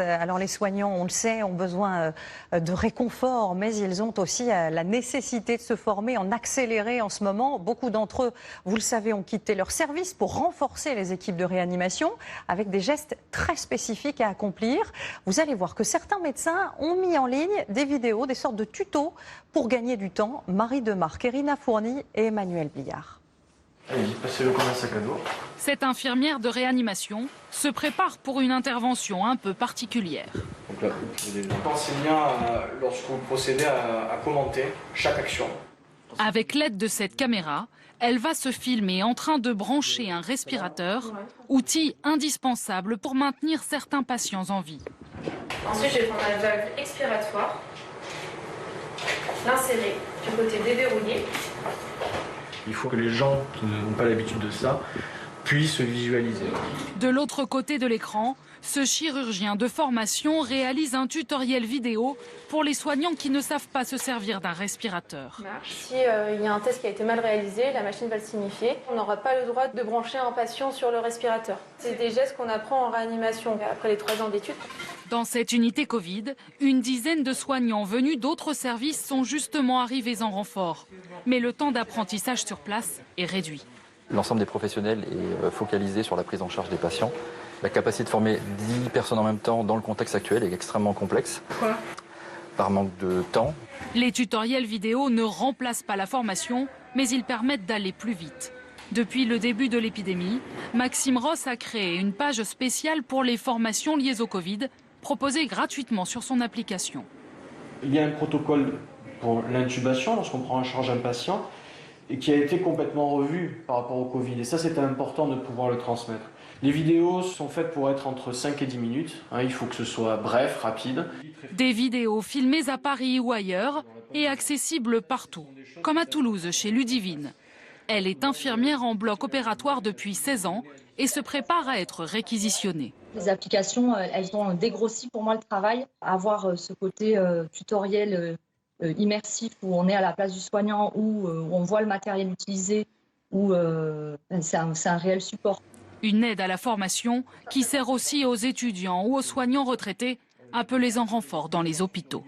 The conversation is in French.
Alors les soignants, on le sait, ont besoin de réconfort, mais ils ont aussi la nécessité de se former en accéléré en ce moment. Beaucoup d'entre eux, vous le savez, ont quitté leur service pour renforcer les équipes de réanimation avec des gestes très spécifiques à accomplir. Vous allez voir que certains médecins ont mis en ligne des vidéos, des sortes de tutos pour gagner du temps. Marie Demarque, Irina Fourny et Emmanuel Billard. Allez, passez-le comme un sac à dos. Cette infirmière de réanimation se prépare pour une intervention un peu particulière. Donc là, enseignant lorsque vous procédez à commenter chaque action. Avec l'aide de cette caméra, elle va se filmer en train de brancher un respirateur, outil indispensable pour maintenir certains patients en vie. Ensuite, je vais prendre la valve expiratoire, l'insérer du côté déverrouillé. Il faut que les gens qui n'ont pas l'habitude de ça puissent visualiser. De l'autre côté de l'écran, ce chirurgien de formation réalise un tutoriel vidéo pour les soignants qui ne savent pas se servir d'un respirateur. Si il y a un test qui a été mal réalisé, la machine va le signifier. On n'aura pas le droit de brancher un patient sur le respirateur. C'est des gestes qu'on apprend en réanimation après les 3 ans d'études. Dans cette unité Covid, une dizaine de soignants venus d'autres services sont justement arrivés en renfort. Mais le temps d'apprentissage sur place est réduit. L'ensemble des professionnels est focalisé sur la prise en charge des patients. La capacité de former 10 personnes en même temps dans le contexte actuel est extrêmement complexe. Pourquoi ? Par manque de temps. Les tutoriels vidéo ne remplacent pas la formation, mais ils permettent d'aller plus vite. Depuis le début de l'épidémie, Maxime Ross a créé une page spéciale pour les formations liées au Covid, proposée gratuitement sur son application. Il y a un protocole pour l'intubation lorsqu'on prend en charge un patient et qui a été complètement revu par rapport au Covid. Et ça, c'était important de pouvoir le transmettre. Les vidéos sont faites pour être entre 5 et 10 minutes. Il faut que ce soit bref, rapide. Des vidéos filmées à Paris ou ailleurs et accessibles partout, comme à Toulouse chez Ludivine. Elle est infirmière en bloc opératoire depuis 16 ans et se prépare à être réquisitionnée. Les applications, elles ont dégrossi pour moi le travail. Avoir ce côté tutoriel immersif où on est à la place du soignant, où on voit le matériel utilisé, où c'est un réel support. Une aide à la formation qui sert aussi aux étudiants ou aux soignants retraités appelés en renfort dans les hôpitaux.